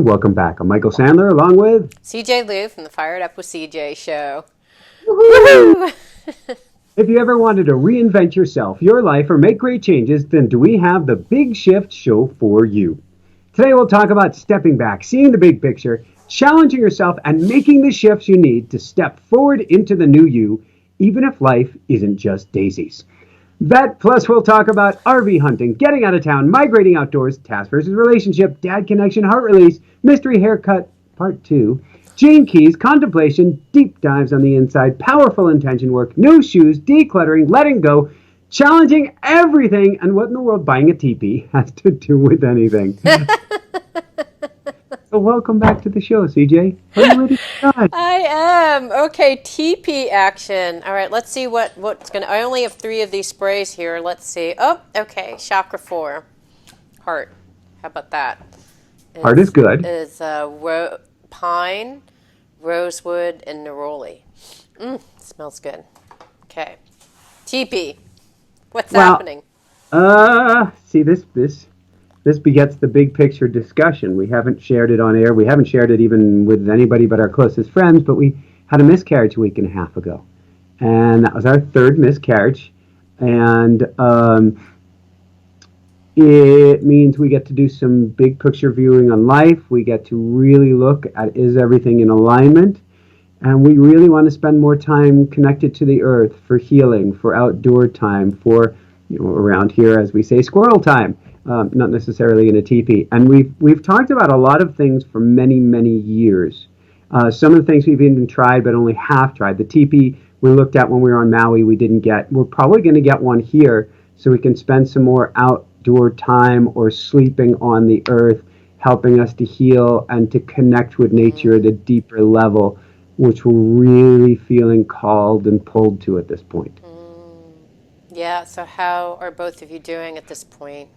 everyone. Welcome back. I'm Michael Sandler along with CJ Lou from the Fired Up with CJ show. Woohoo! Woohoo! If you ever wanted to reinvent yourself, your life, or make great changes, then do we have the Big Shift show for you. Today we'll talk about stepping back, seeing the big picture, challenging yourself, and making the shifts you need to step forward into the new you, even if life isn't just daisies. That plus we'll talk about RV hunting, getting out of town, migrating outdoors, task versus relationship, dad connection, heart release, mystery haircut, part 2, Gene Keys, contemplation, deep dives on the inside, powerful intention work, new shoes, decluttering, letting go, challenging everything, and what in the world buying a teepee has to do with anything. So welcome back to the show, CJ. Are you ready to start? I am. Okay, TP action. All right, let's see what's going to... I only have 3 of these sprays here. Let's see. Oh, okay, chakra 4. Heart. How about that? Heart is good. Is pine, rosewood, and neroli. Smells good. Okay. TP. What's happening? See, this begets the big picture discussion. We haven't shared it on air. We haven't shared it even with anybody but our closest friends, but we had a miscarriage a week and a half ago. And that was our 3rd miscarriage. And it means we get to do some big picture viewing on life. We get to really look at, is everything in alignment? And we really want to spend more time connected to the earth for healing, for outdoor time, for, around here, as we say, squirrel time. Not necessarily in a teepee. And we've talked about a lot of things for many, many years. Some of the things we've even tried, but only half tried. The teepee we looked at when we were on Maui, we didn't get. We're probably going to get one here so we can spend some more outdoor time or sleeping on the earth, helping us to heal and to connect with nature at a deeper level, which we're really feeling called and pulled to at this point. Yeah, so how are both of you doing at this point?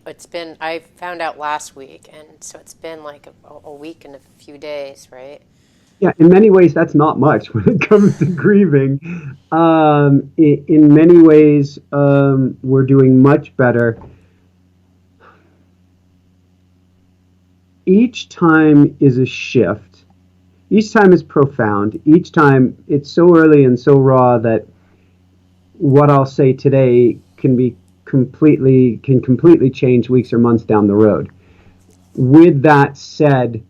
It's been I found out last week, and so it's been like a week and a few days, right? Yeah, in many ways, that's not much when it comes to grieving. In many ways, we're doing much better. Each time is a shift. Each time is profound. Each time it's so early and so raw that what I'll say today can completely change weeks or months down the road. With that said,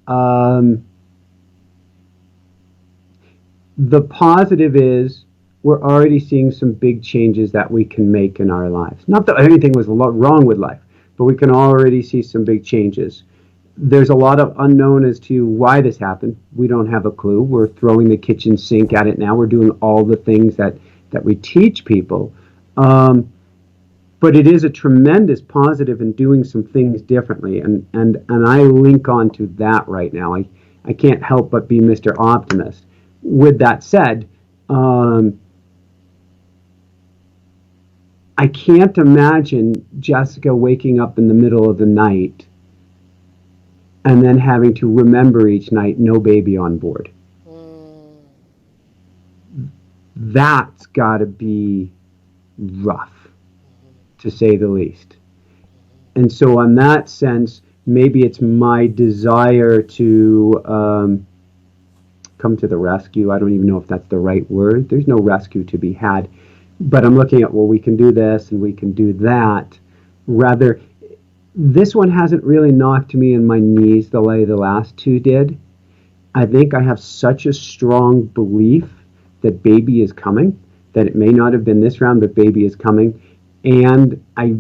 the positive is we're already seeing some big changes that we can make in our lives. Not that anything was wrong with life, but we can already see some big changes. There's a lot of unknown as to why this happened. We don't have a clue. We're throwing the kitchen sink at it now. We're doing all the things that we teach people. But it is a tremendous positive in doing some things differently. And I link on to that right now. I can't help but be Mr. Optimist. With that said, I can't imagine Jessica waking up in the middle of the night and then having to remember each night, no baby on board. That's got to be rough, to say the least. And so on that sense, maybe it's my desire to come to the rescue. I don't even know if that's the right word. There's no rescue to be had. But I'm looking at, well, we can do this and we can do that. Rather, this one hasn't really knocked me in my knees the way the last 2 did. I think I have such a strong belief that baby is coming, that it may not have been this round, but baby is coming. And I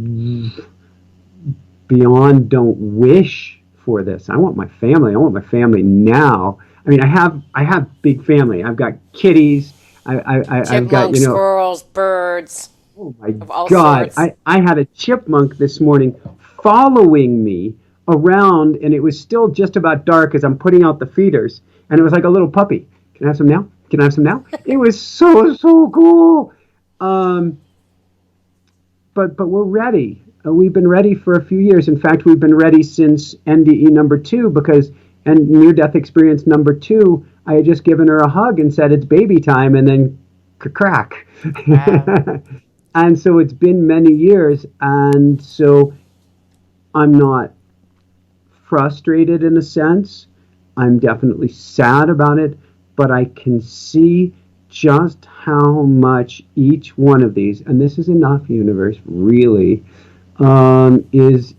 beyond don't wish for this. I want my family. I want my family now. I mean, I have big family. I've got kitties. I've got, squirrels, birds. Oh my of all God. sorts. I had a chipmunk this morning following me around, and it was still just about dark as I'm putting out the feeders. And it was like a little puppy. Can I have some now? Can I have some now? It was so cool. But we're ready. We've been ready for a few years. In fact, we've been ready since NDE number 2 and near-death experience number 2, I had just given her a hug and said, it's baby time, and then crack. Wow. And so it's been many years, and so I'm not frustrated in a sense. I'm definitely sad about it, but I can see just how much each one of these, and this is enough, universe, really, is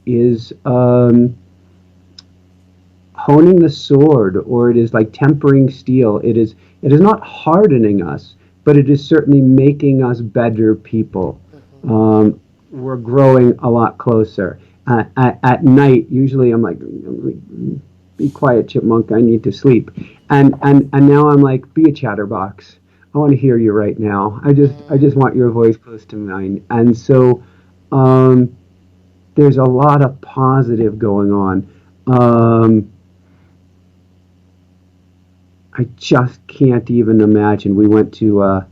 honing the sword, or it is like tempering steel. It is not hardening us, but it is certainly making us better people. Mm-hmm. We're growing a lot closer. At night, usually I'm like, be quiet, chipmunk. I need to sleep. And now I'm like, be a chatterbox. I want to hear you right now. I just want your voice close to mine. And so um, there's a lot of positive going on. I just can't even imagine. We went to a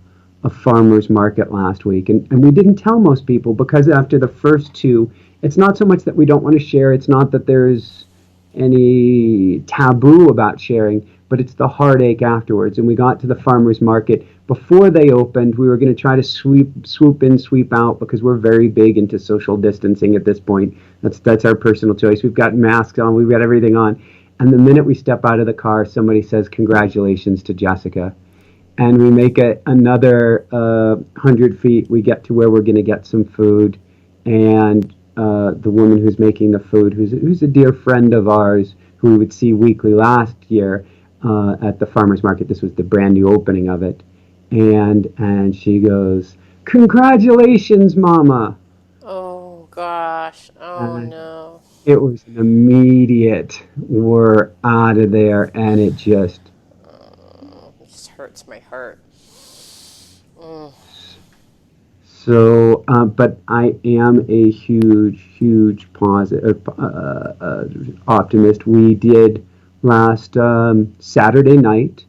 farmer's market last week, and we didn't tell most people because after the first two, it's not so much that we don't want to share, it's not that there's any taboo about sharing, but it's the heartache afterwards. And we got to the farmer's market. Before they opened, we were going to try to swoop in, sweep out, because we're very big into social distancing at this point. That's our personal choice. We've got masks on, we've got everything on. And the minute we step out of the car, somebody says, "Congratulations to Jessica." And we make it another 100 feet. We get to where we're going to get some food. And the woman who's making the food, who's a dear friend of ours, who we would see weekly last year at the farmer's market. This was the brand new opening of it. And she goes, "Congratulations, Mama." Oh gosh. Oh And no. it was an immediate, we're out of there. And it just, It just hurts my heart. Mm. so, but I am a huge, huge positive optimist. We did last Saturday night,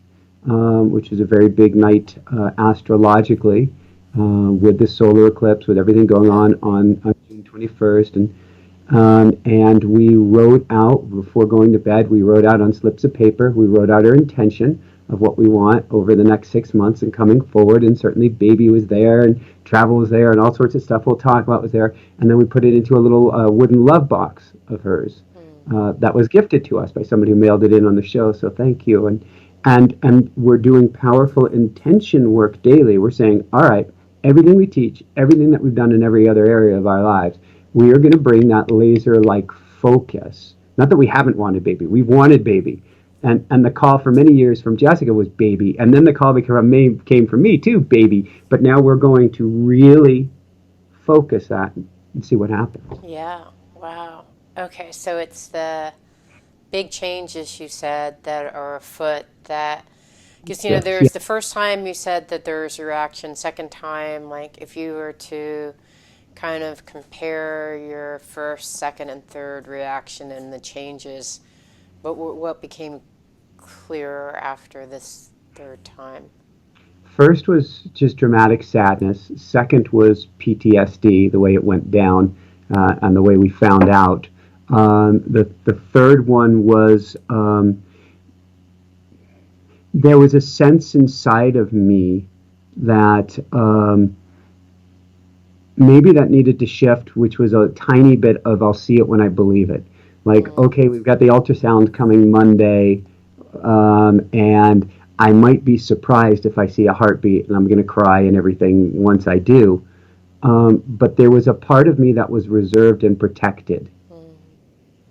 which is a very big night astrologically, with the solar eclipse, with everything going on June 21st, and we wrote out before going to bed. We wrote out on slips of paper. We wrote out our intention of what we want over the next 6 months and coming forward. And certainly, baby was there, and travel was there, and all sorts of stuff we'll talk about was there. And then we put it into a little wooden love box of hers that was gifted to us by somebody who mailed it in on the show. So thank you. And we're doing powerful intention work daily. We're saying, all right, everything we teach, everything that we've done in every other area of our lives, we are going to bring that laser-like focus. Not that we haven't wanted baby. We've wanted baby. And the call for many years from Jessica was baby. And then the call came from me too, baby. But now we're going to really focus that and see what happens. Yeah. Wow. Okay, so it's the big changes you said that are afoot that because Yes, there's yes. the first time you said that there's a reaction, second time, like if you were to kind of compare your first, second, and third reaction and the changes, what became clearer after this third time? First was just dramatic sadness. Second was PTSD, the way it went down and the way we found out. The third one was there was a sense inside of me that maybe that needed to shift, which was a tiny bit of "I'll see it when I believe it." Like, okay, we've got the ultrasound coming Monday, and I might be surprised if I see a heartbeat, and I'm going to cry and everything once I do. But there was a part of me that was reserved and protected.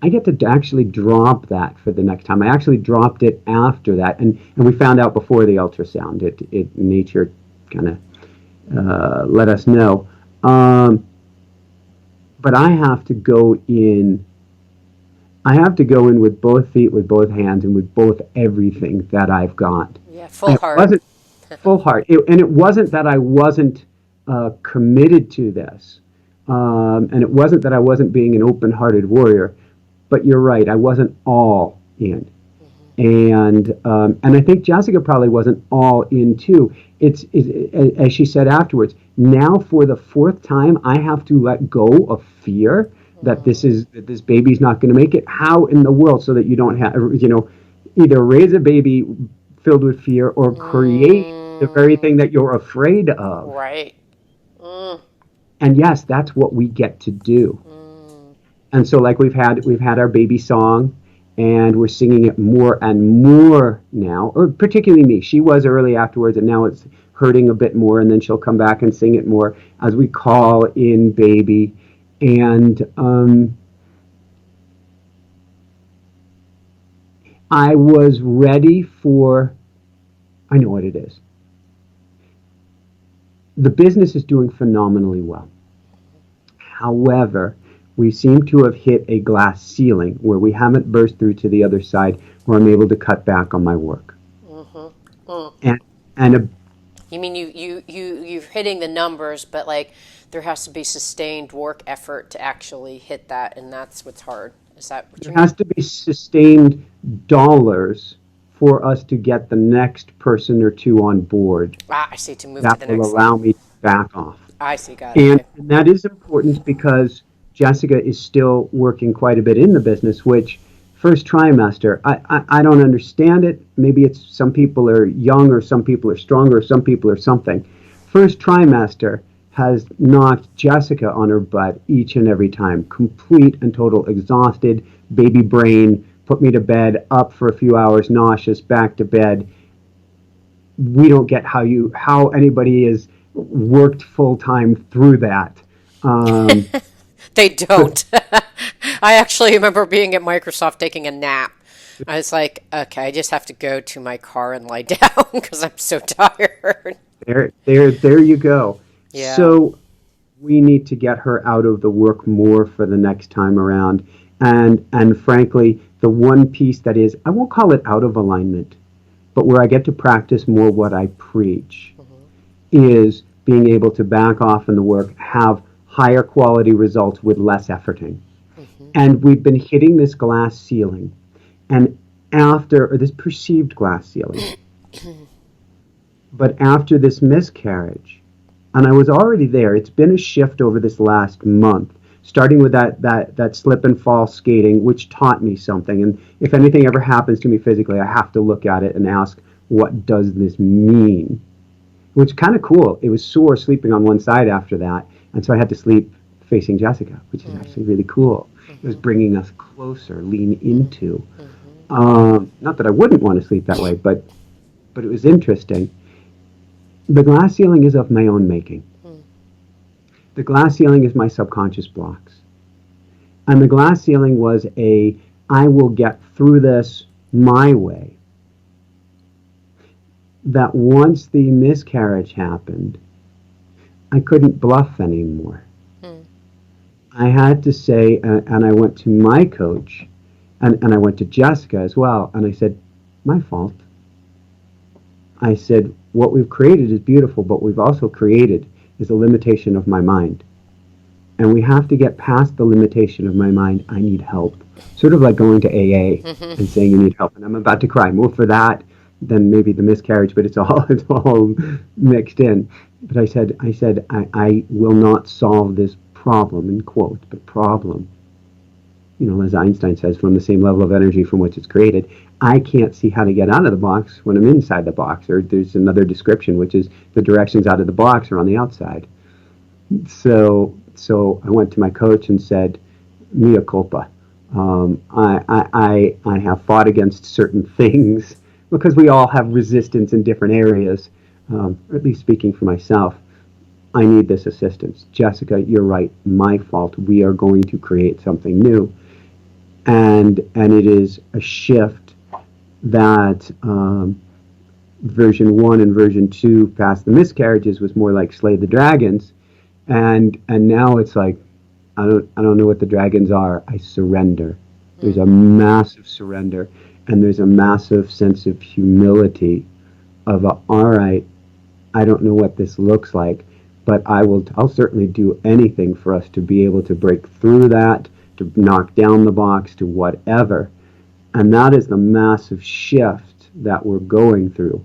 I get to actually drop that for the next time. I actually dropped it after that, and we found out before the ultrasound. It nature kind of let us know. But I have to go in. I have to go in with both feet, with both hands, and with both everything that I've got. Yeah, And full it heart. wasn't full heart, and it wasn't that I wasn't committed to this, and it wasn't that I wasn't being an open-hearted warrior. But you're right, I wasn't all in. And I think Jessica probably wasn't all in too. As she said afterwards. Now for the fourth time, I have to let go of fear that this baby's not going to make it. How in the world, so that you don't have either raise a baby filled with fear or create the very thing that you're afraid of. Right. Mm. And yes, that's what we get to do. Mm. And so, like we've had our baby song, and we're singing it more and more now, or particularly me. She was early afterwards, and now it's hurting a bit more, and then she'll come back and sing it more as we call in baby. And I was ready for, I know what it is. The business is doing phenomenally well. However, we seem to have hit a glass ceiling where we haven't burst through to the other side where I'm able to cut back on my work. Mm-hmm. Mm. And, and a, You mean you're hitting the numbers, but like there has to be sustained work effort to actually hit that, and that's what's hard. Is that what there you has mean? to be sustained dollars for us to get the next person or two on board Ah, I see. To move to that the will next allow level. me to back off. I see. Got it. And Okay. that is important because Jessica is still working quite a bit in the business, which first trimester, I don't understand it. Maybe it's some people are young or some people are stronger or some people are something. First trimester has knocked Jessica on her butt each and every time. Complete and total exhausted, baby brain, put me to bed, up for a few hours, nauseous, back to bed. We don't get how anybody is worked full time through that. Um, They but don't. I actually remember being at Microsoft taking a nap. I was like, okay, I just have to go to my car and lie down because I'm so tired. there you go. Yeah. So we need to get her out of the work more for the next time around. And frankly, the one piece that is, I won't call it out of alignment, but where I get to practice more what I preach Hmm. is being able to back off in the work, have higher quality results with less efforting. Hmm. And we've been hitting this glass ceiling, and or this perceived glass ceiling. But after this miscarriage, and I was already there, it's been a shift over this last month, starting with that slip and fall skating, which taught me something. And if anything ever happens to me physically, I have to look at it and ask, what does this mean? Which is kind of cool. It was sore sleeping on one side after that, and so I had to sleep facing Jessica, which is Hmm. actually really cool. It was Hmm. bringing us closer, lean into. Hmm. Not that I wouldn't want to sleep that way, but it was interesting. The glass ceiling is of my own making. Hmm. The glass ceiling is my subconscious blocks, and the glass ceiling was I will get through this my way. That once the miscarriage happened, I couldn't bluff anymore. Hmm. I had to say, and I went to my coach, and I went to Jessica as well, and I said, my fault. I said, what we've created is beautiful, but we've also created is a limitation of my mind. And we have to get past the limitation of my mind. I need help. Sort of like going to AA Hmm. and saying you need help. And I'm about to cry more for that than maybe the miscarriage, but it's all mixed in. But I will not solve this problem, in quotes, but problem, as Einstein says, from the same level of energy from which it's created. I can't see how to get out of the box when I'm inside the box. Or there's another description, which is the directions out of the box are on the outside. So I went to my coach and said, "Mea culpa. I have fought against certain things because we all have resistance in different areas. Or at least speaking for myself, I need this assistance. Jessica, you're right. My fault. We are going to create something new, and it is a shift that." Version 1 and version 2 past the miscarriages was more like slay the dragons, and now it's like I don't know what the dragons are. I surrender. There's Hmm. a massive surrender, and there's a massive sense of humility of all right, I don't know what this looks like, but I'll certainly do anything for us to be able to break through that, to knock down the box, to whatever. And that is the massive shift that we're going through.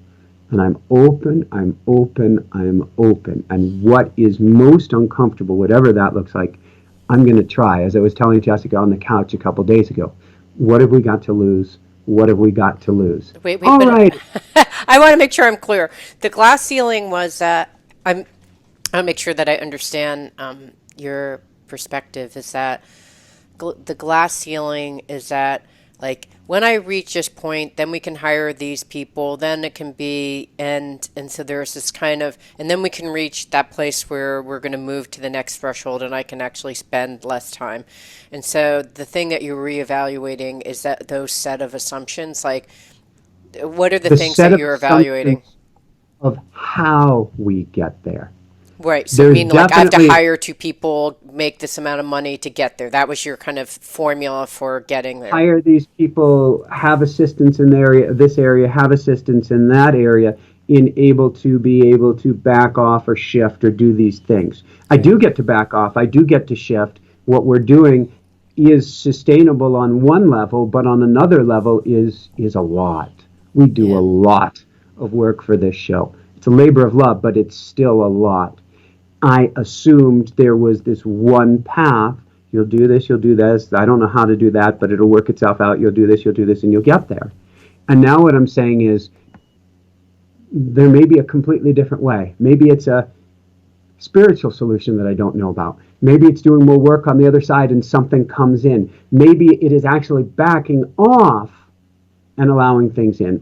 And I'm open, I'm open, I'm open. And what is most uncomfortable, whatever that looks like, I'm going to try. As I was telling Jessica on the couch a couple days ago, what have we got to lose? What have we got to lose? Wait, All but right. I want to make sure I'm clear. The glass ceiling was that I want to make sure that I understand your perspective. Is that the glass ceiling? Is that like when I reach this point, then we can hire these people, then it can be, and so there's this kind of, and then we can reach that place where we're going to move to the next threshold and I can actually spend less time. And so the thing that you're reevaluating is that those set of assumptions, like what are the The things set that of you're evaluating? assumptions of how we get there. Right. So you There's mean like I have to definitely hire two people, make this amount of money to get there. That was your kind of formula for getting there. hire these people, have assistance in this area, have assistance in that area, in able to back off or shift or do these things. I Right. do get to back off. I do get to shift. What we're doing is sustainable on one level, but on another level is a lot. We do a Yeah. lot of work for this show. It's a labor of love, but it's still a lot. I assumed there was this one path. You'll do this, you'll do this. I don't know how to do that, but it'll work itself out. You'll do this, and you'll get there. And now what I'm saying is there may be a completely different way. Maybe it's a spiritual solution that I don't know about. Maybe it's doing more work on the other side and something comes in. Maybe it is actually backing off and allowing things in.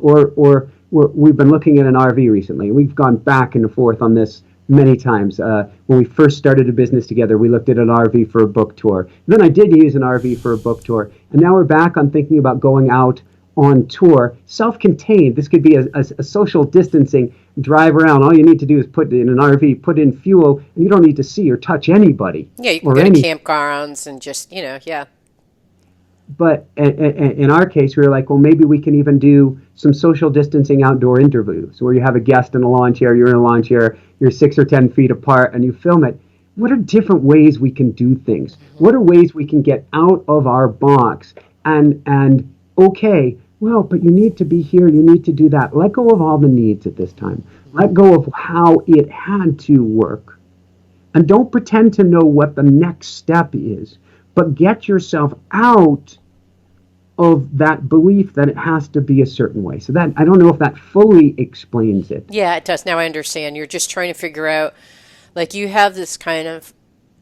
We've been looking at an RV recently. We've gone back and forth on this many times. When we first started a business together, we looked at an RV for a book tour. Then I did use an RV for a book tour. And now we're back on thinking about going out on tour, self-contained. This could be a social distancing drive around. All you need to do is put in an RV, put in fuel, and you don't need to see or touch anybody Yeah, you can or go to anything. campgrounds and just, yeah. But in our case, we were like, well, maybe we can even do some social distancing outdoor interviews where you have a guest in a lawn chair, you're in a lawn chair, you're 6 or 10 feet apart, and you film it. What are different ways we can do things? What are ways we can get out of our box and okay, well, but you need to be here, you need to do that. Let go of all the needs at this time. Let go of how it had to work. And don't pretend to know what the next step is, but get yourself out of that belief that it has to be a certain way. So that I don't know if that fully explains it. Yeah, it does. Now I understand. You're just trying to figure out, like, you have this kind of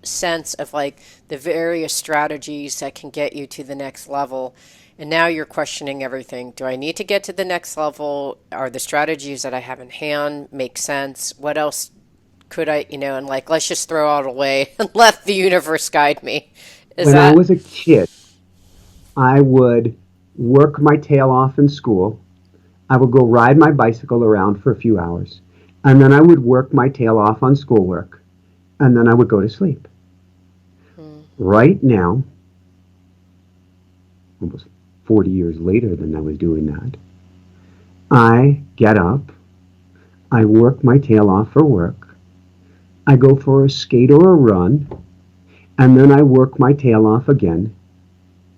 sense of like the various strategies that can get you to the next level. And now you're questioning everything. Do I need to get to the next level? Are the strategies that I have in hand make sense? What else could I, and like, let's just throw it away and let the universe guide me. Is When I that was a kid, I would work my tail off in school. I would go ride my bicycle around for a few hours. And then I would work my tail off on schoolwork. And then I would go to sleep. Right now, almost 40 years later than I was doing that, I get up, I work my tail off for work, I go for a skate or a run, and then I work my tail off again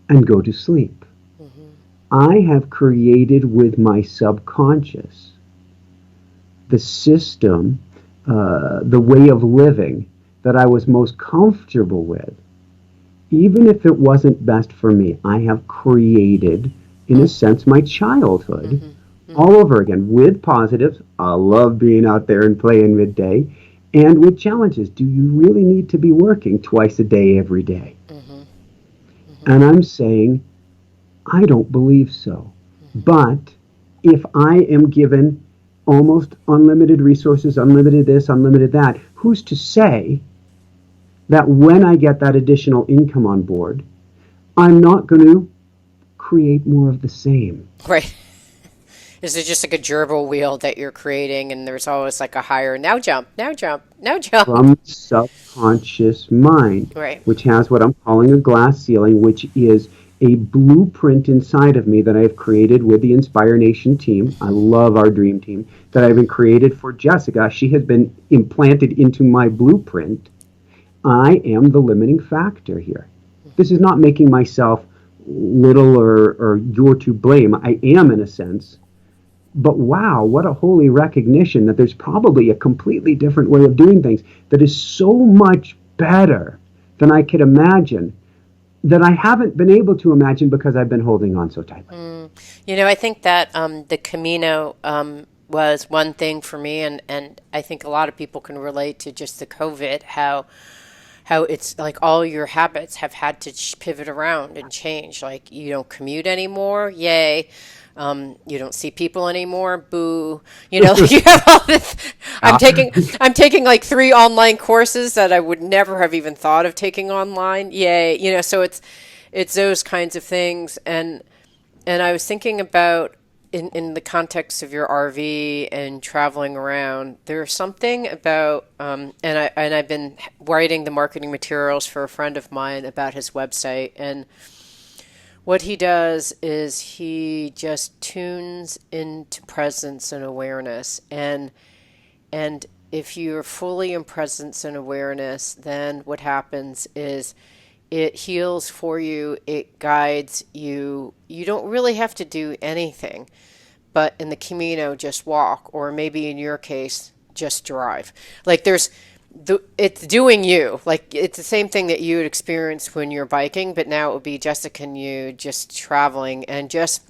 and go to sleep. I have created with my subconscious the system, the way of living that I was most comfortable with. Even if it wasn't best for me, I have created, in a sense, my childhood all over again with positives. I love being out there and playing midday, and with challenges. Do you really need to be working twice a day every day? And I'm saying, I don't believe so. But if I am given almost unlimited resources, unlimited this, unlimited that, who's to say that when I get that additional income on board, I'm not going to create more of the same? right? Is it just like a gerbil wheel that you're creating and there's always like a higher, now jump, now jump, now jump? From the subconscious mind, Right. which has what I'm calling a glass ceiling, which is a blueprint inside of me that I've created with the Inspire Nation team. I love our dream team that I've been created for Jessica. She has been implanted into my blueprint. I am the limiting factor here. This is not making myself little or you're to blame. I am in a sense. But wow, what a holy recognition that there's probably a completely different way of doing things that is so much better than I could imagine, that I haven't been able to imagine because I've been holding on so tightly. I think that the Camino was one thing for me, and I think a lot of people can relate to just the COVID, how it's like all your habits have had to pivot around and change. Like you don't commute anymore, yay. You don't see people anymore, boo. Like you have all this. I'm Yeah. taking I'm taking like 3 online courses that I would never have even thought of taking online, yay. So it's those kinds of things, and I was thinking about in the context of your RV and traveling around, there's something about and I've been writing the marketing materials for a friend of mine about his website, and what he does is he just tunes into presence and awareness, and if you're fully in presence and awareness, then what happens is it heals for you, it guides you. You don't really have to do anything, but in the Camino, just walk, or maybe in your case, just drive. Like it's doing you. Like it's the same thing that you would experience when you're biking, but now it would be Jessica and you just traveling, and just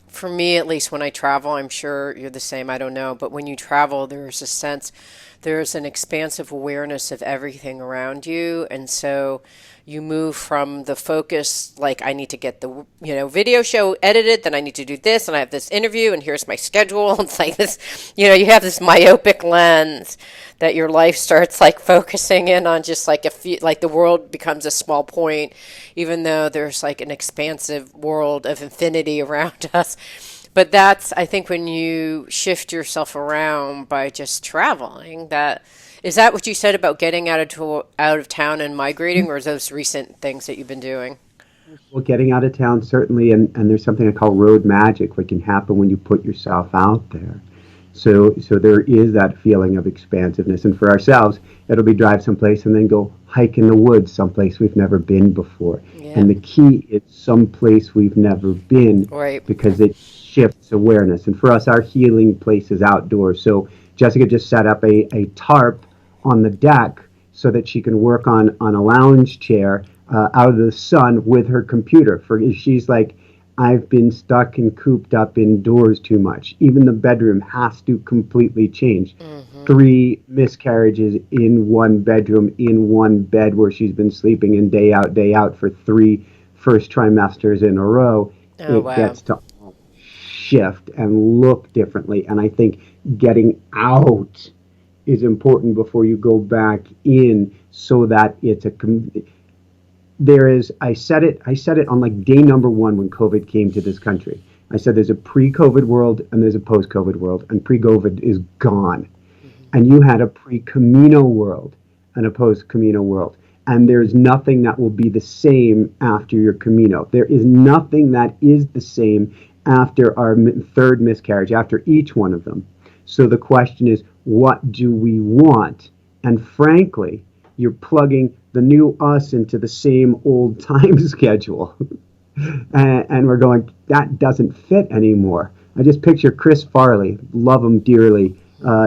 for me, at least when I travel, I'm sure you're the same, I don't know, but when you travel, there's an expansive awareness of everything around you. And so you move from the focus, like I need to get the, video show edited, then I need to do this, and I have this interview, and here's my schedule. It's like this, you have this myopic lens that your life starts like focusing in on just like a few, like the world becomes a small point, even though there's like an expansive world of infinity around us. But that's, I think, when you shift yourself around by just traveling. Is that what you said about getting out of town and migrating, or are those recent things that you've been doing? Well, getting out of town certainly, and there's something I call road magic, what can happen when you put yourself out there. So there is that feeling of expansiveness, and for ourselves, it'll be drive someplace and then go hike in the woods someplace we've never been before. Yeah. And the key is someplace we've never been, Right. because it shifts awareness. And for us, our healing place is outdoors. So Jessica just set up a tarp on the deck so that she can work on a lounge chair out of the sun with her computer. She's like, I've been stuck and cooped up indoors too much. Even the bedroom has to completely change. 3 miscarriages in one bedroom, in one bed, where she's been sleeping in day out for 3 first trimesters in a row. Oh, It wow. gets to shift and look differently. And I think getting out is important before you go back in, so that it's there is, I said it on like day number 1 when COVID came to this country. I said there's a pre-COVID world and there's a post-COVID world, and pre-COVID is gone. And you had a pre-Camino world and a post-Camino world. And there's nothing that will be the same after your Camino. There is nothing that is the same after our third miscarriage, after each one of them. So the question is, what do we want? And frankly, you're plugging the new us into the same old time schedule. And we're going, that doesn't fit anymore. I just picture Chris Farley, love him dearly,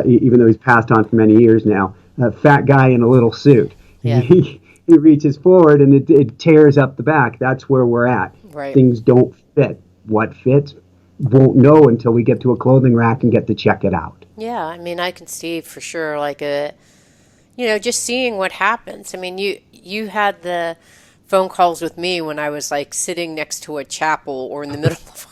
even though he's passed on for many years now, a fat guy in a little suit. Yeah. He reaches forward and it tears up the back. That's where we're at. Right. Things don't fit. What fits, won't know until we get to a clothing rack and get to check it out. Yeah, I mean, I can see for sure, like just seeing what happens. I mean, you had the phone calls with me when I was like sitting next to a chapel or in the middle of.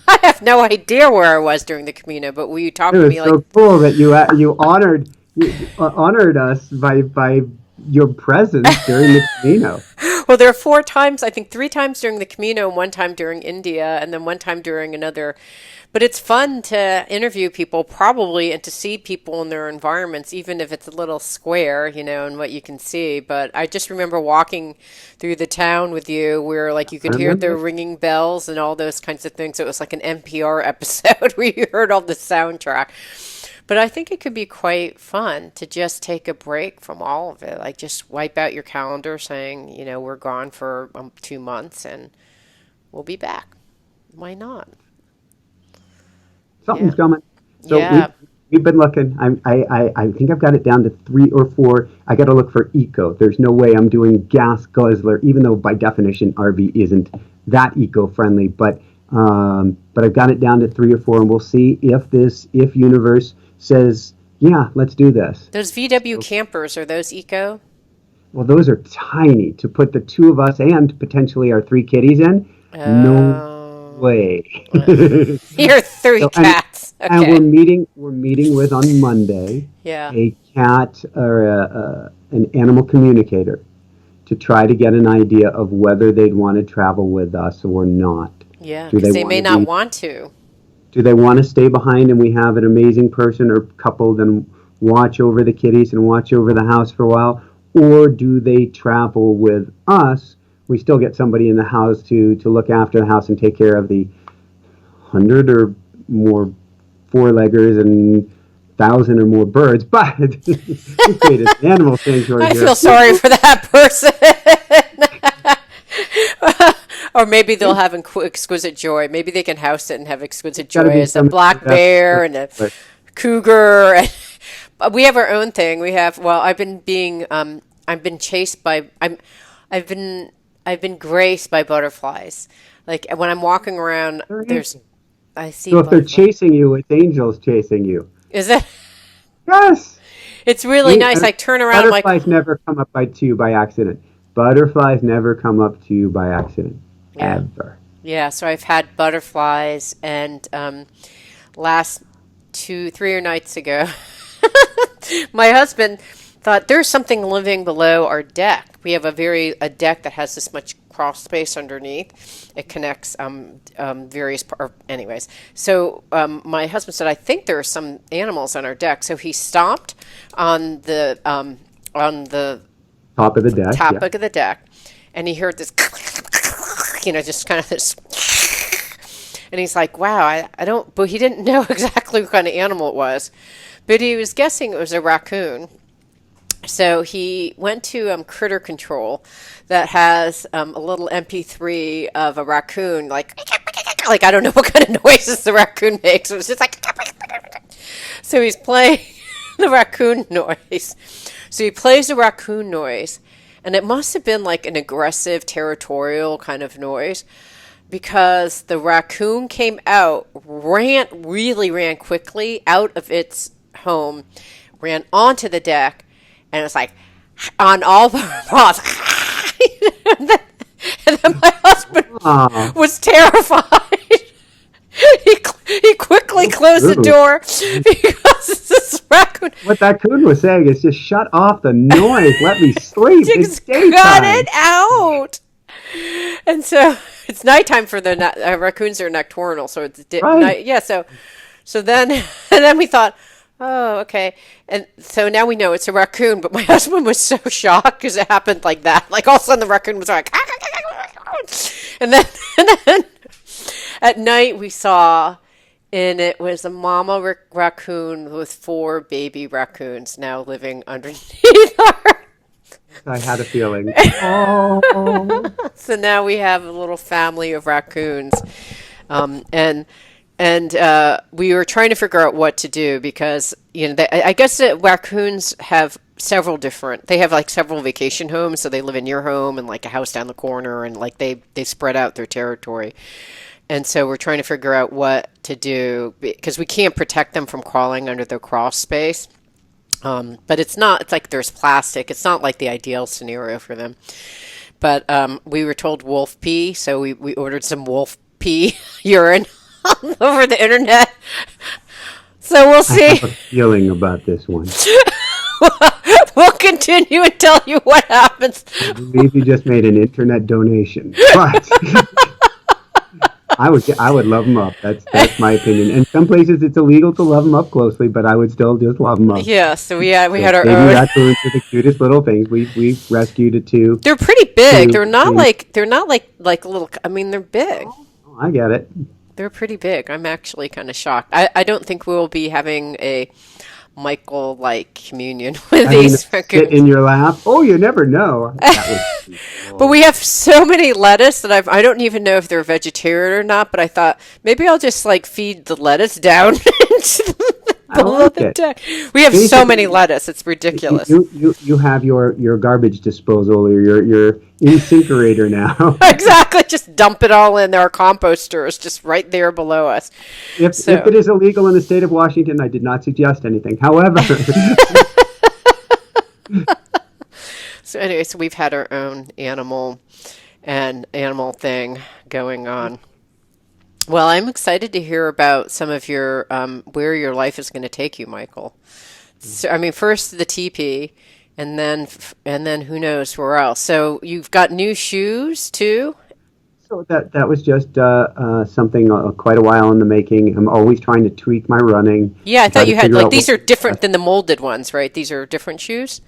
I have no idea where I was during the Camino, but will you talk It to was me so like? cool that you honored us by your presence during the Camino. Well, there are 4 times, I think 3 times during the Camino, and 1 time during India, and then 1 time during another. But it's fun to interview people, probably, and to see people in their environments, even if it's a little square, and what you can see. But I just remember walking through the town with you, where like you I could hear the remember. ringing bells and all those kinds of things. It was like an NPR episode where you heard all the soundtrack. But I think it could be quite fun to just take a break from all of it. Like just wipe out your calendar saying, we're gone for 2 months and we'll be back. Why not? Something's Yeah. coming. So Yeah. we've been looking. I think I've got it down to 3 or 4. I got to look for eco. There's no way I'm doing gas guzzler, even though by definition RV isn't that eco-friendly. But I've got it down to 3 or 4, and we'll see if universe says, yeah, let's do this. Those VW campers, are those eco? Well, those are tiny to put the two of us and potentially our three kitties in. No Oh, way. you're three So cats. and Okay. we're meeting with on Monday Yeah. a cat or an animal communicator to try to get an idea of whether they'd want to travel with us or not. Yeah, Do because they they want may to not be want to. do they want to stay behind and we have an amazing person or couple then watch over the kitties and watch over the house for a while? Or do they travel with us? We still get somebody in the house to look after the house and take care of the 100 or more four-leggers and 1,000 or more birds. But we created an animal sanctuary I here. feel sorry for that person. Or maybe they'll have exquisite joy. Maybe they can house it and have exquisite Got to joy be as a somebody black that's bear and a cougar. But we have our own thing. We have, well, I've been chased by, I've been, I've been graced by butterflies. Like when I'm walking around, I see so if they're butterflies. chasing you, it's angels chasing you. Is it? Yes. It's really Ain't, nice. I turn around, I'm like, butterflies never come up to you by accident. Butterflies never come up to you by accident. yeah. Ever. Yeah, so I've had butterflies, and last 3 nights ago, my husband thought there's something living below our deck. We have a deck that has this much crawl space underneath. It connects anyways. So my husband said, I think there are some animals on our deck. So he stopped on the Top of the deck. top Yeah. of the deck, and he heard this, just kind of this. And he's like, wow, I don't, but he didn't know exactly what kind of animal it was. But he was guessing it was a raccoon. So he went to Critter Control that has a little MP3 of a raccoon, like I don't know what kind of noises the raccoon makes. It was just like, so he's playing the raccoon noise. So he plays the raccoon noise, and it must have been like an aggressive, territorial kind of noise because the raccoon came out, really ran quickly out of its home, ran onto the deck, and it's like on all the paws. and then my husband Oh, was terrified. He quickly closed the door because this raccoon what that coon was saying is just shut off the noise. Let me sleep. It's just cut daytime. it out. And so it's nighttime for the raccoons are nocturnal, so it's Right. night. Yeah, so then and then we thought, oh, okay. And so now we know it's a raccoon, but my husband was so shocked because it happened like that. Like all of a sudden the raccoon was like, and then, and then at night we saw, and it was a mama raccoon with 4 baby raccoons now living underneath her. I had a feeling. Oh. So now we have a little family of raccoons, and we were trying to figure out what to do because I guess that raccoons have several different. They have like several vacation homes, so they live in your home and like a house down the corner, and like they spread out their territory. And so we're trying to figure out what to do because we can't protect them from crawling under the crawl space. But it's like there's plastic. It's not like the ideal scenario for them. But we were told wolf pee, so we ordered some wolf pee urine over the internet. So we'll I see. have a feeling about this one. We'll continue and tell you what happens. I believe you just made an internet donation. But I would love them up. That's my opinion. In some places it's illegal to love them up closely, but I would still just love them up. Yeah, so we had our Baby own. raccoons are the cutest little things. We've rescued it too. They're pretty big. Two- They're not like little. I mean, they're big. Oh, I get it. They're pretty big. I'm actually kind of shocked. I don't think we'll be having a Michael-like communion with I mean, these sit raccoons. in your lap. Oh, you never know. That would But we have so many lettuce that I don't even know if they're vegetarian or not. But I thought maybe I'll just like feed the lettuce down I below like the it. deck. We have so Basically, many lettuce. It's ridiculous. You have your garbage disposal or your incinerator now. Exactly. Just dump it all in. Our composter is just right there below us. If it is illegal in the state of Washington, I did not suggest anything. However, So anyway, so we've had our own animal thing going on. Well, I'm excited to hear about some of your where your life is going to take you, Michael. So, I mean, first the TP, and then who knows where else. So you've got new shoes too. So that was just something quite a while in the making. I'm always trying to tweak my running Yeah, I and try thought to you had figure like out these what's are different best. than the molded ones, right? These are different shoes.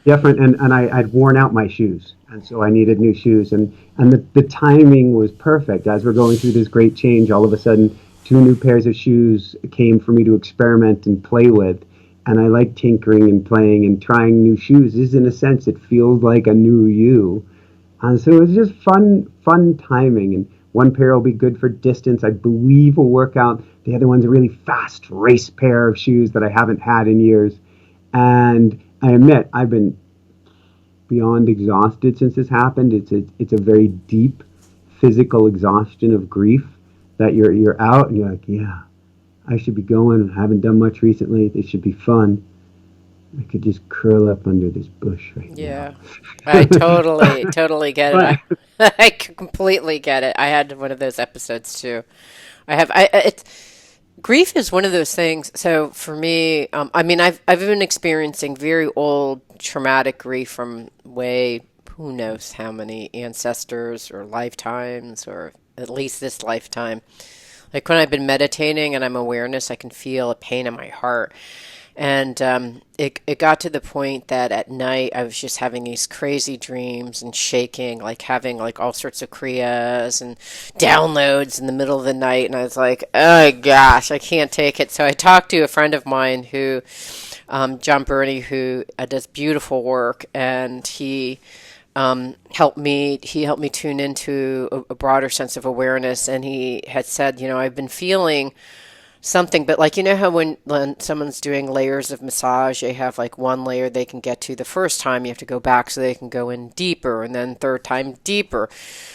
Different, and I'd worn out my shoes, and so I needed new shoes, and the timing was perfect. As we're going through this great change, all of a sudden, two new pairs of shoes came for me to experiment and play with, and I like tinkering and playing and trying new shoes. This, in a sense, it feels like a new you, and so it's just fun timing. And one pair will be good for distance, I believe, will work out. The other one's a really fast race pair of shoes that I haven't had in years. And I admit I've been beyond exhausted since this happened. It's a very deep physical exhaustion of grief that you're out and you're like, yeah, I should be going. I haven't done much recently. This should be fun. I could just curl up under this bush right now. Yeah, I totally get it. But I completely get it. I had one of those episodes too. I have. It's grief is one of those things. So for me, I mean, I've been experiencing very old traumatic grief from way who knows how many ancestors or lifetimes or at least this lifetime. Like when I've been meditating and I'm awareness, I can feel a pain in my heart. And it got to the point that at night I was just having these crazy dreams and shaking, like having like all sorts of kriyas and downloads in the middle of the night. And I was like, oh gosh, I can't take it. So I talked to a friend of mine who, John Burney, who does beautiful work, and he helped me tune into a broader sense of awareness. And he had said, I've been feeling something, but like how when someone's doing layers of massage, they have like one layer they can get to the first time, you have to go back so they can go in deeper, and then third time deeper.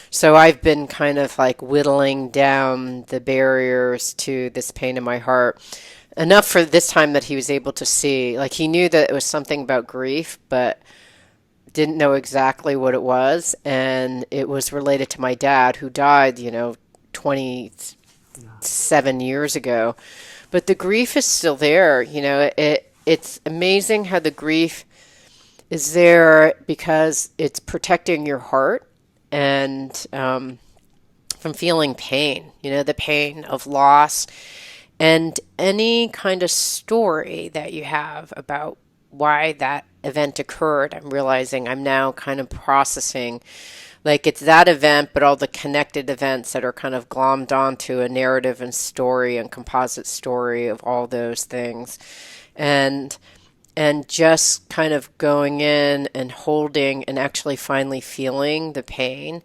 So I've been kind of like whittling down the barriers to this pain in my heart enough for this time that he was able to see, like he knew that it was something about grief, but didn't know exactly what it was, and it was related to my dad who died 27 years ago. But the grief is still there. It's amazing how the grief is there because it's protecting your heart and from feeling pain, the pain of loss and any kind of story that you have about why that event occurred. I'm realizing I'm now kind of processing like it's that event, but all the connected events that are kind of glommed onto a narrative and story and composite story of all those things. And just kind of going in and holding and actually finally feeling the pain,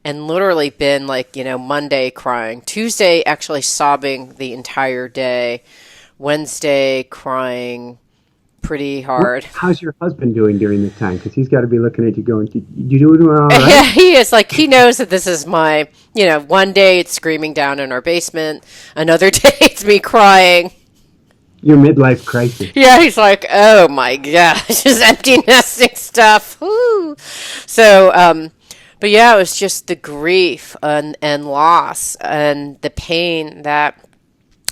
and literally been like, Monday crying, Tuesday actually sobbing the entire day, Wednesday crying pretty hard. how's your husband doing during this time? Because he's got to be looking at you going, you doing all Yeah, right? he is like, he knows that this is my, one day it's screaming down in our basement, another day it's me crying. Your midlife crisis. Yeah, he's like, oh my gosh, just empty nesting stuff. Woo. So, but yeah, it was just the grief and loss and the pain that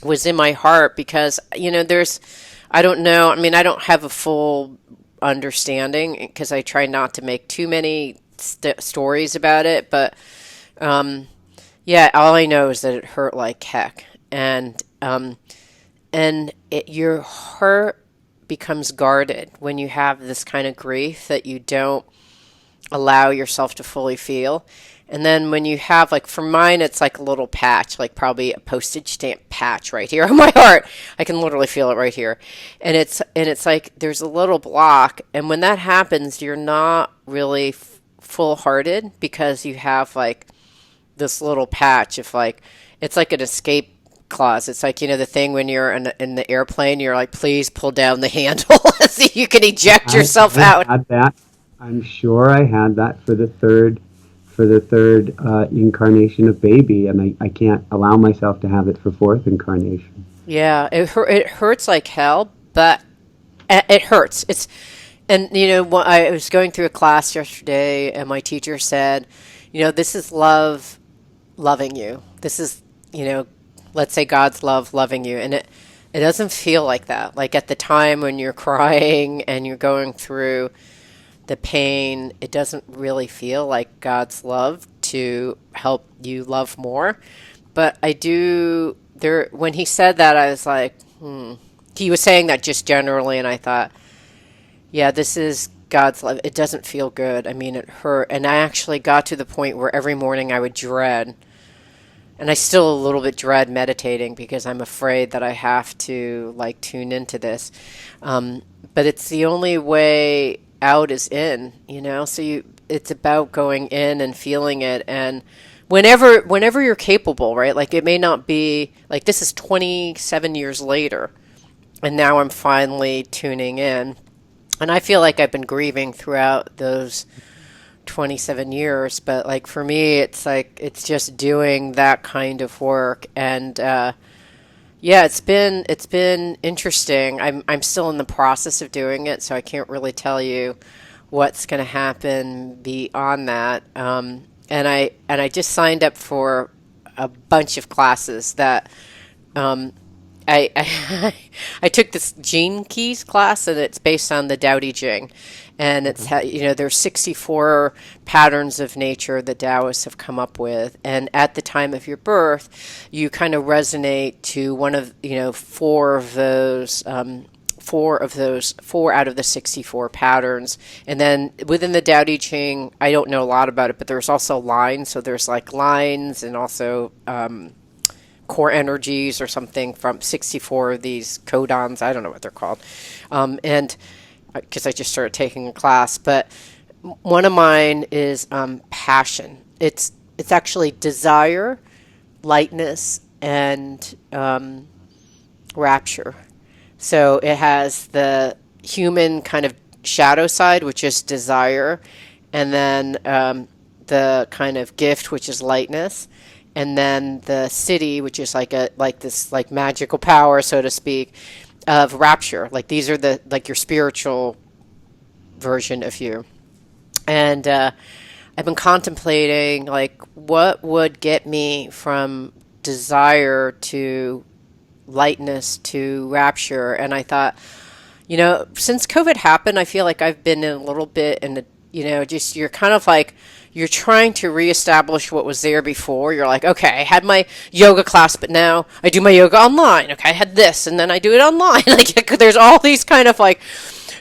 was in my heart because, I don't know, I mean, I don't have a full understanding because I try not to make too many stories about it, but yeah, all I know is that it hurt like heck. Your heart becomes guarded when you have this kind of grief that you don't allow yourself to fully feel. And then when you have, like, for mine, it's like a little patch, like probably a postage stamp patch right here on my heart. I can literally feel it right here. And it's like there's a little block. And when that happens, you're not really full hearted because you have like this little patch of like, it's like an escape clause. It's like, the thing when you're in the airplane, you're like, please pull down the handle so you can eject yourself I out. had that. I'm sure I had that for the third incarnation of baby, and I can't allow myself to have it for fourth incarnation. Yeah, it hurts like hell, but it hurts. And I was going through a class yesterday, and my teacher said, this is love loving you. This is, you know, let's say God's love loving you, and it doesn't feel like that. Like at the time when you're crying and you're going through the pain, it doesn't really feel like God's love to help you love more. But I do there when he said that, I was like, He was saying that just generally, and I thought, yeah, this is God's love. It doesn't feel good. I mean, it hurt. And I actually got to the point where every morning I would dread, and I still a little bit dread meditating because I'm afraid that I have to like tune into this. But it's the only way out is in, So it's about going in and feeling it, and whenever you're capable, right? Like it may not be like this is 27 years later, and now I'm finally tuning in. And I feel like I've been grieving throughout those 27 years, but like for me, it's like it's just doing that kind of work. And yeah, it's been interesting. I'm still in the process of doing it, so I can't really tell you what's going to happen beyond that. And I just signed up for a bunch of classes that I I took this Gene Keys class, and it's based on the Tao Te Ching, and there's 64 patterns of nature the Taoists have come up with, and at the time of your birth, you kind of resonate to one of four of those. Four out of the 64 patterns. And then within the Tao Te Ching, I don't know a lot about it, but there's also lines. So there's like lines and also core energies or something from 64 of these codons. I don't know what they're called. And because I just started taking a class, but one of mine is passion. It's actually desire, lightness, and rapture. So it has the human kind of shadow side, which is desire, and then the kind of gift, which is lightness, and then the city, which is like this like magical power, so to speak, of rapture. Like these are the like your spiritual version of you. And I've been contemplating like what would get me from desire to lightness to rapture. And I thought, since COVID happened, I feel like I've been in a little bit in just you're kind of like you're trying to reestablish what was there before. You're like, okay, I had my yoga class, but now I do my yoga online. Okay, I had this, and then I do it online. Like there's all these kind of like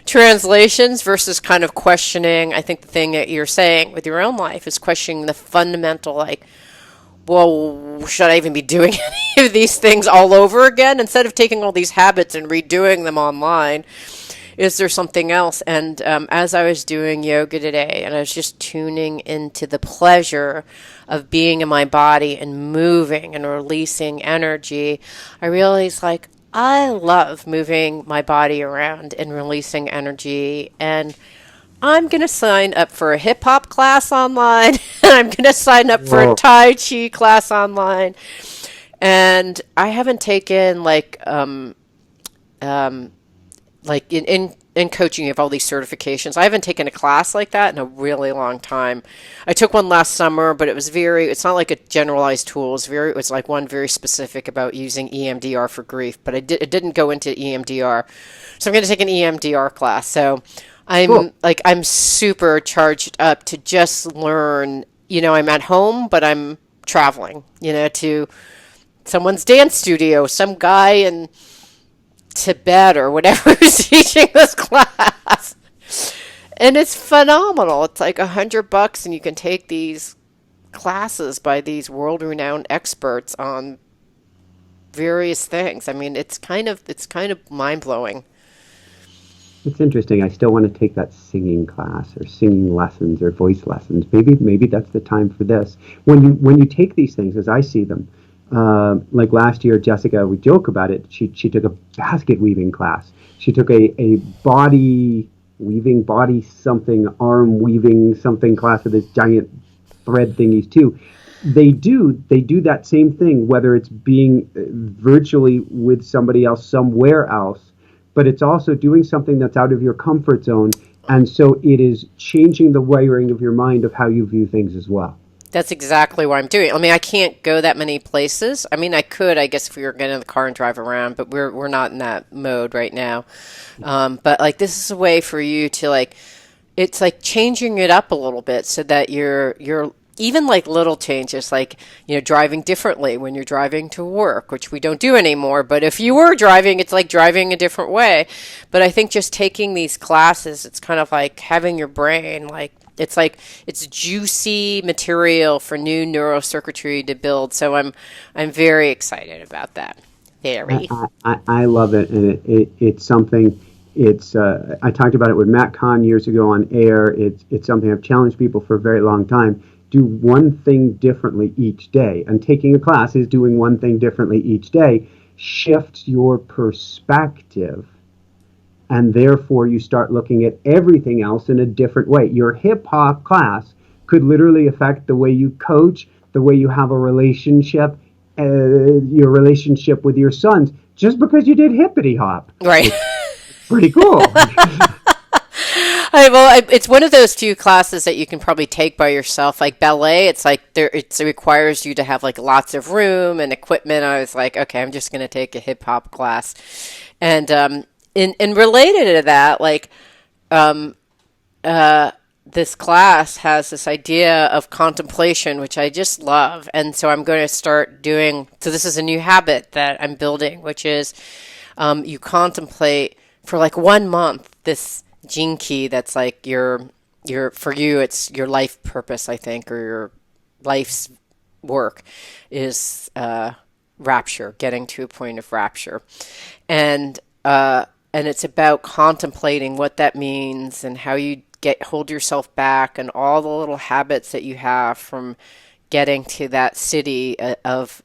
translations versus kind of questioning. I think the thing that you're saying with your own life is questioning the fundamental, like, well, should I even be doing any of these things all over again? Instead of taking all these habits and redoing them online, is there something else? And as I was doing yoga today, and I was just tuning into the pleasure of being in my body and moving and releasing energy, I realized, like, I love moving my body around and releasing energy. And I'm going to sign up for a hip hop class online, and I'm going to sign up for a Whoa. Tai Chi class online. And I haven't taken like in coaching, you have all these certifications. I haven't taken a class like that in a really long time. I took one last summer, but it's not like a generalized tool. It's like one very specific about using EMDR for grief, but it didn't go into EMDR. So I'm going to take an EMDR class. So Cool. I'm super charged up to just learn, I'm at home, but I'm traveling, to someone's dance studio, some guy in Tibet or whatever who's teaching this class. And it's phenomenal. It's like $100 and you can take these classes by these world-renowned experts on various things. I mean, it's kind of mind-blowing. It's interesting. I still want to take that singing class or singing lessons or voice lessons. Maybe that's the time for this. When you take these things, as I see them, like last year, Jessica, we joke about it. She took a basket weaving class. She took a body weaving, body something, arm weaving something class with this giant thread thingies too. They do that same thing, whether it's being virtually with somebody else somewhere else, but it's also doing something that's out of your comfort zone And so it is changing the wiring of your mind of how you view things as well. That's exactly what I'm doing. I mean, I can't go that many places. I mean, I could, I guess, if we were getting in the car and drive around, but we're not in that mode right now. But like, this is a way for you to like, it's like changing it up a little bit so that you're even like little changes, like, you know, driving differently when you're driving to work, which we don't do anymore. But if you were driving, it's like driving a different way. But I think just taking these classes, it's kind of like having your brain like it's juicy material for new neurocircuitry to build. So I'm very excited about that. Very. I love it, and it's something. It's I talked about it with Matt Kahn years ago on air. It's something I've challenged people for a very long time. Do one thing differently each day, and taking a class is doing one thing differently each day. Shifts your perspective, and therefore you start looking at everything else in a different way. Your hip hop class could literally affect the way you coach, the way you have a relationship, your relationship with your sons, just because you did hippity hop. Right. Pretty cool. It's one of those few classes that you can probably take by yourself. Like ballet, it's like it requires you to have like lots of room and equipment. I was like, okay, I'm just going to take a hip hop class, and related to that, like, this class has this idea of contemplation, which I just love, and so I'm going to start doing. So this is a new habit that I'm building, which is you contemplate for like 1 month this gene key that's like your for you it's your life purpose, I think, or your life's work is rapture, getting to a point of rapture, and it's about contemplating what that means and how you hold yourself back and all the little habits that you have from getting to that city of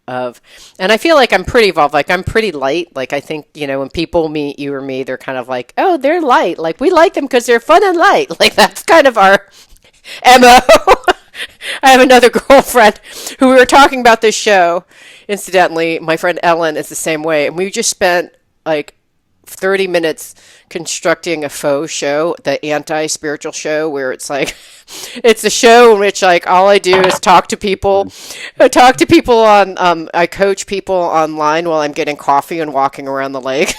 and I feel like I'm pretty evolved. Like, I'm pretty light. Like, I think, you know, when people meet you or me, they're kind of like, oh, they're light. Like, we like them because they're fun and light. Like, that's kind of our MO. I have another girlfriend who we were talking about this show. Incidentally, my friend Ellen is the same way. And we just spent like 30 minutes constructing a faux show, the anti-spiritual show, where it's like, it's a show in which like all I do is talk to people. I coach people online while I'm getting coffee and walking around the lake.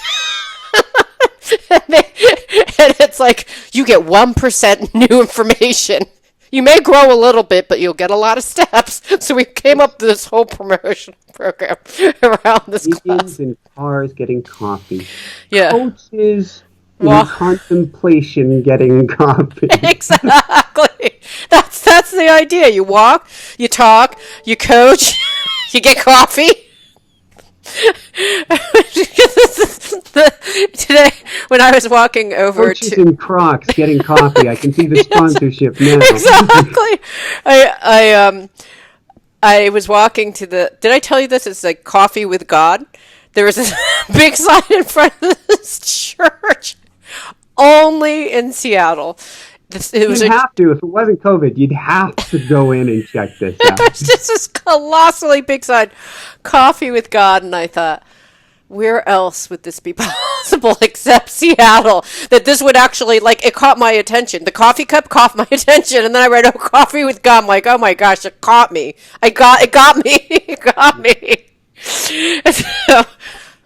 and it's like, you get 1% new information. You may grow a little bit, but you'll get a lot of steps. So we came up with this whole promotion program around this class. In cars getting coffee. Yeah. Coaches in contemplation getting coffee. Exactly. That's the idea. You walk, you talk, you coach, you get coffee. Today, when I was walking over Coaches in Crocs getting coffee, I can see the sponsorship now. Exactly. I was walking to the. Did I tell you this? It's like Coffee with God. There was this big sign in front of this church, only in Seattle. You'd have to. If it wasn't COVID, you'd have to go in and check this out. It was just this colossally big sign, Coffee with God, and I thought, where else would this be possible except Seattle? That this would actually, like, it caught my attention. The coffee cup caught my attention, and then I read, oh, Coffee with God. I'm like, oh my gosh, it caught me. It got me. It got me. So,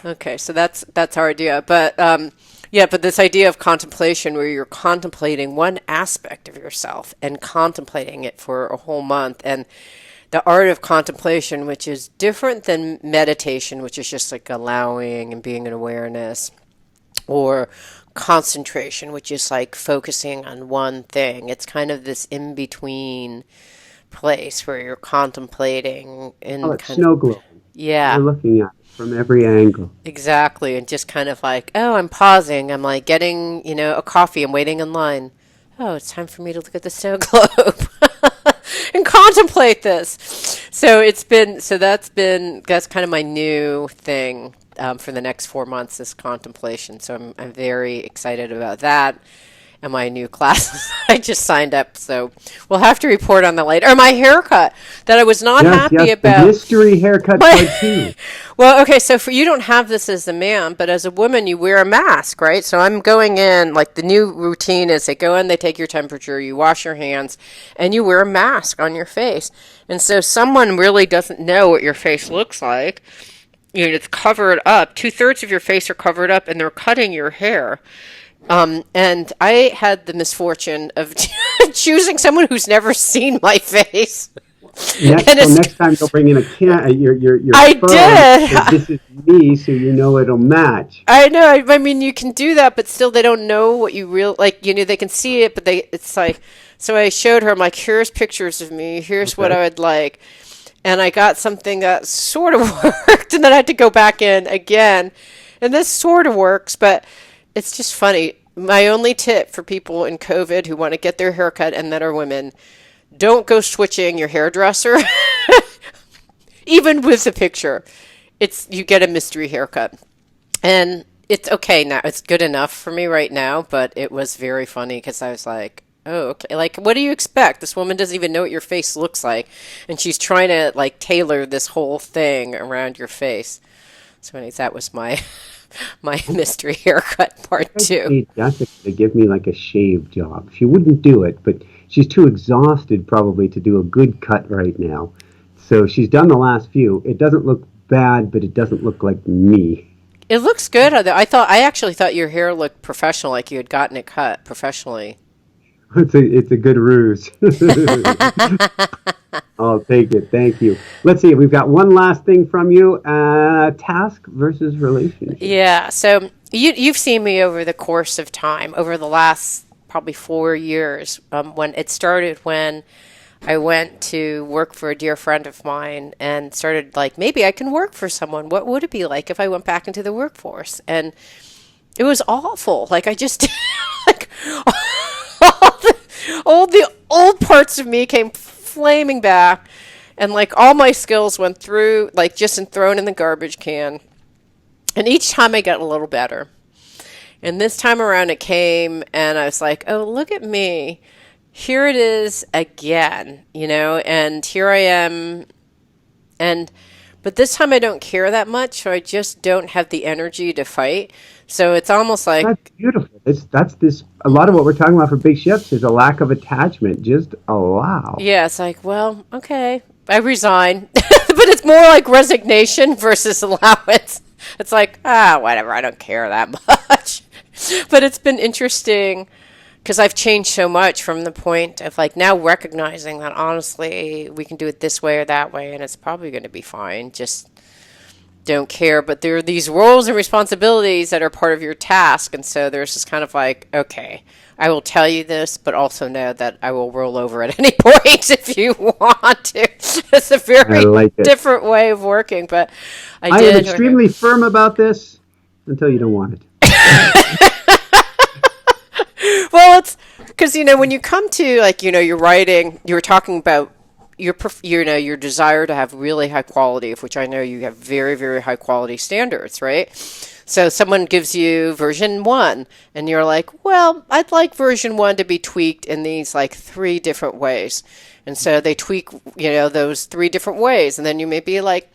okay, so that's our idea. But yeah, but this idea of contemplation, where you're contemplating one aspect of yourself and contemplating it for a whole month, and the art of contemplation, which is different than meditation, which is just like allowing and being in awareness, or concentration, which is like focusing on one thing. It's kind of this in-between place where you're contemplating and it's snow globe. Yeah. You're looking at it from every angle. Exactly. And just kind of like, oh, I'm pausing. I'm like getting, a coffee. I'm waiting in line. Oh, it's time for me to look at the snow globe and contemplate this. So that's kind of my new thing for the next 4 months, is contemplation. So I'm very excited about that. in my new classes. I just signed up, so we'll have to report on that later. Or my haircut that I was not Yes, happy yes, the about. mystery haircut My, part two. well, okay, so for you don't have this as a man, but as a woman, you wear a mask, right? So I'm going in, like the new routine is they go in, they take your temperature, you wash your hands, and you wear a mask on your face. And so someone really doesn't know what your face looks like. You know, it's covered up. 2/3 of your face are covered up, and they're cutting your hair. And I had the misfortune of choosing someone who's never seen my face. And So it's, next time you'll bring in a your I phone and say, did. this is me, so you know it'll match. I know. I mean, you can do that, but still, they don't know what you real like. You know, they can see it, but it's like. So I showed her. I'm like, here's pictures of me. Here's what Okay. I would like, and I got something that sort of worked, and then I had to go back in again, and this sort of works, but it's just funny. My only tip for people in COVID who want to get their hair cut and that are women, don't go switching your hairdresser, even with the picture. It's you get a mystery haircut. And it's okay now. It's good enough for me right now, but it was very funny because I was like, oh, okay. Like, what do you expect? This woman doesn't even know what your face looks like, and she's trying to like tailor this whole thing around your face. So, anyways, that was my my mystery haircut part I two. paid Jessica to give me like a shave job. She wouldn't do it, but she's too exhausted probably to do a good cut right now. So she's done the last few. It doesn't look bad, but it doesn't look like me. It looks good. I actually thought your hair looked professional, like you had gotten it cut professionally. It's a good ruse. I'll take it. Thank you. Let's see. We've got one last thing from you. Task versus relationship. Yeah, so you've seen me over the course of time, over the last probably 4 years, when it started when I went to work for a dear friend of mine and started like maybe I can work for someone. What would it be like if I went back into the workforce? And it was awful. Like I just like all the old parts of me came flaming back, and like all my skills went through like just and thrown in the garbage can. And each time I got a little better. And this time around it came and I was like, oh, look at me. Here it is again, you know, and here I am. And, but this time I don't care that much. So I just don't have the energy to fight. So it's almost That's like, beautiful. That's this. A lot of what we're talking about for big shifts is a lack of attachment. Just allow. yeah, it's like, well, okay, I resign. But it's more like resignation versus allowance. It's like, whatever, I don't care that much. But it's been interesting because I've changed so much from the point of like now recognizing that honestly we can do it this way or that way and it's probably going to be fine. Just don't care. But there are these roles and responsibilities that are part of your task. And so there's just kind of like, okay, I will tell you this, but also know that I will roll over at any point if you want to. It's a I very like it. different way of working, but I I am did. extremely firm about this until you don't want it. Well, it's because when you come to like you're writing, you were talking about your desire to have really high quality, of which I know you have very very high quality standards, right? So someone gives you version 1 and you're like, well, I'd like version 1 to be tweaked in these like 3 different ways. And so they tweak, those 3 different ways. And then you may be like,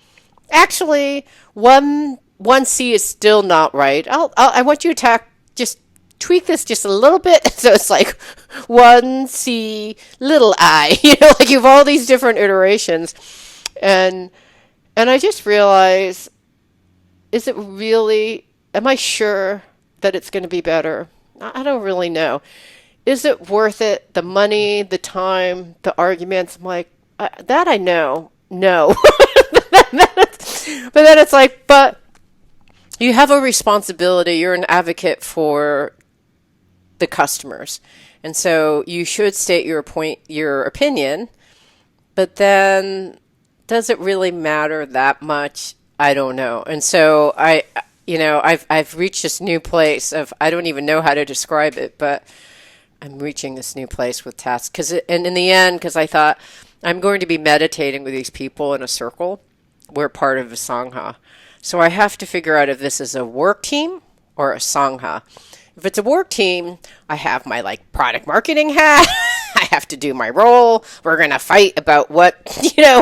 actually, 1C is still not right. I want you to just tweak this just a little bit. So it's like 1C little I, like you have all these different iterations. And I just realized, is it really, am I sure that it's going to be better? I don't really know. Is it worth it? The money, the time, the arguments? I'm like, that I know. No. But then it's like, but you have a responsibility. You're an advocate for the customers. And so you should state your opinion, but then does it really matter that much? I don't know. And so I've reached this new place of, I don't even know how to describe it, but I'm reaching this new place with tasks. And in the end, because I thought I'm going to be meditating with these people in a circle. We're part of a Sangha. So I have to figure out if this is a work team or a Sangha. If it's a work team, I have my like product marketing hat. I have to do my role. We're gonna fight about what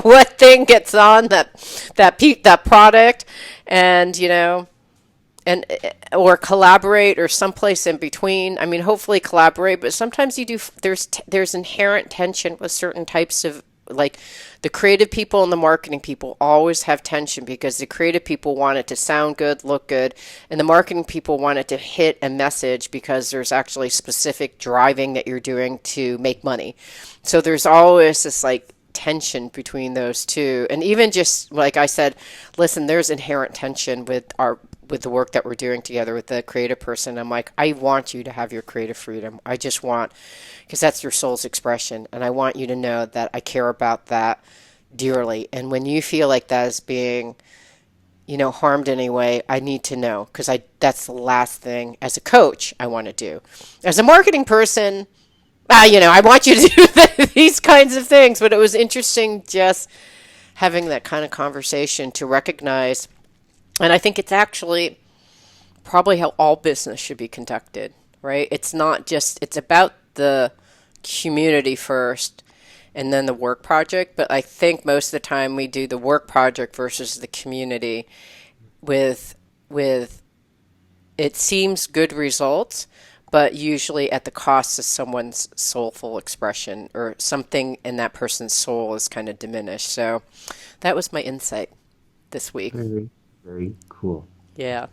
what thing gets on that product, and and or collaborate or someplace in between. I mean, hopefully collaborate, but sometimes you do. There's inherent tension with certain types of like the creative people and the marketing people always have tension because the creative people want it to sound good, look good, and the marketing people want it to hit a message because there's actually specific driving that you're doing to make money. So there's always this like tension between those two. And even just like I said, listen, there's inherent tension with the work that we're doing together with the creative person. I'm like, I want you to have your creative freedom. I just want, because that's your soul's expression. And I want you to know that I care about that dearly. And when you feel like that is being, harmed in any way, I need to know because that's the last thing as a coach I want to do. As a marketing person, I want you to do these kinds of things. But it was interesting just having that kind of conversation to recognize. And I think it's actually probably how all business should be conducted, right? It's not just, it's about the community first and then the work project. But I think most of the time we do the work project versus the community with it seems good results, but usually at the cost of someone's soulful expression or something in that person's soul is kind of diminished. So that was my insight this week. Very, very cool. Yeah.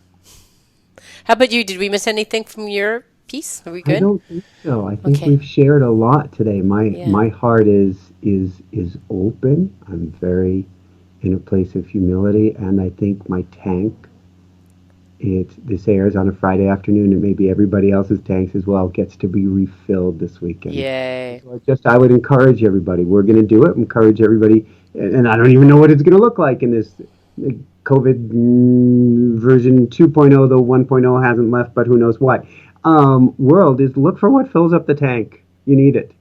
How about you? Did we miss anything from your piece? Are we I good? don't think so. I think Okay. we've shared a lot today. My Yeah. my heart is open. I'm very in a place of humility, and I think my tank. This airs on a Friday afternoon, and maybe everybody else's tanks as well gets to be refilled this weekend. Yay. So I would encourage everybody. We're going to do it. Encourage everybody, and I don't even know what it's going to look like in this COVID version 2.0, though 1.0 hasn't left, but who knows what. World is look for what fills up the tank. You need it.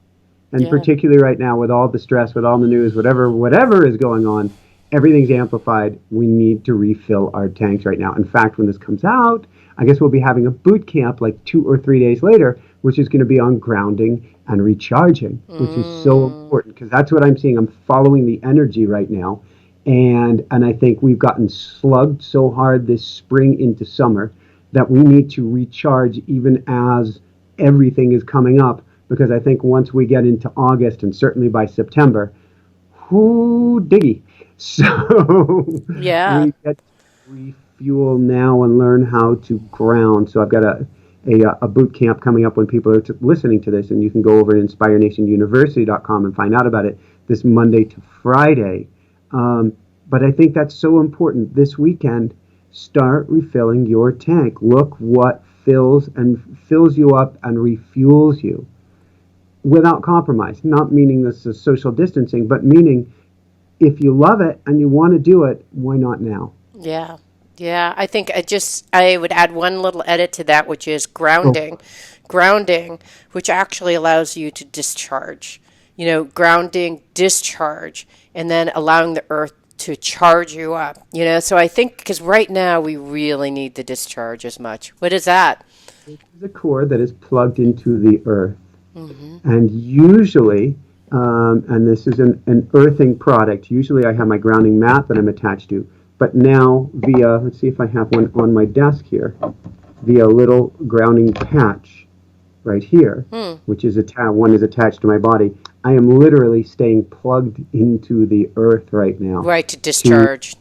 And Yeah. particularly right now with all the stress, with all the news, whatever is going on, everything's amplified. We need to refill our tanks right now. In fact, when this comes out, I guess we'll be having a boot camp like 2 or 3 days later, which is going to be on grounding and recharging, which is so important because that's what I'm seeing. I'm following the energy right now. And I think we've gotten slugged so hard this spring into summer that we need to recharge even as everything is coming up. Because I think once we get into August and certainly by September, whoo diggy. So Yeah. we get to refuel now and learn how to ground. So I've got a boot camp coming up when people are listening to this, and you can go over to inspirenationuniversity.com and find out about it this Monday to Friday. But I think that's so important. This weekend, start refilling your tank. Look what fills you up and refuels you without compromise. Not meaning this is social distancing, but meaning if you love it and you want to do it, why not now? Yeah. Yeah. I think I would add one little edit to that, which is Oh, grounding. Grounding, which actually allows you to discharge. Grounding, discharge, and then allowing the earth to charge you up. So I think because right now we really need the discharge as much. What is that? this is a cord that is plugged into the earth. And usually, and this is an earthing product, usually I have my grounding mat that I'm attached to. But now via, let's see if I have one on my desk here, via a little grounding patch right here, which is one is attached to my body. I am literally staying plugged into the earth right now. Right, to To discharge.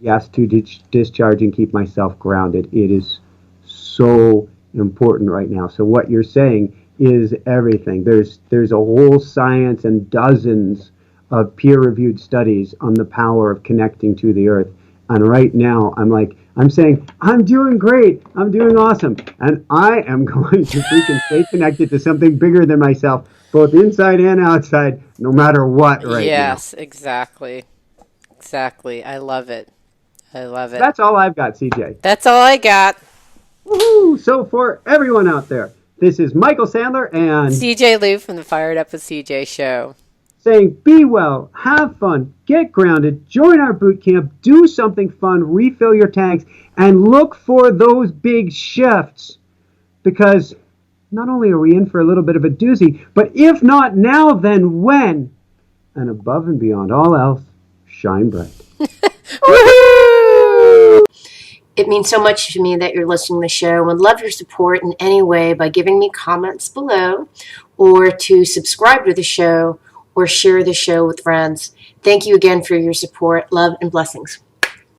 Yes, to discharge and keep myself grounded. It is so important right now. So what you're saying is everything. There's a whole science and dozens of peer-reviewed studies on the power of connecting to the earth. And right now, I'm saying, I'm doing great. I'm doing awesome. And I am going to freaking stay connected to something bigger than myself, both inside and outside, no matter what right now. Yes, exactly. Exactly. I love it. I love it. That's all I've got, CJ. That's all I got. Woohoo! So for everyone out there, this is Michael Sandler and CJ Lou from the Fired Up with CJ show. saying be well, have fun, get grounded, join our boot camp, do something fun, refill your tanks, and look for those big shifts because not only are we in for a little bit of a doozy, but if not now, then when? And above and beyond all else, shine bright. Woohoo! It means so much to me that you're listening to the show and love your support in any way by giving me comments below or to subscribe to the show or share the show with friends. Thank you again for your support. Love and blessings.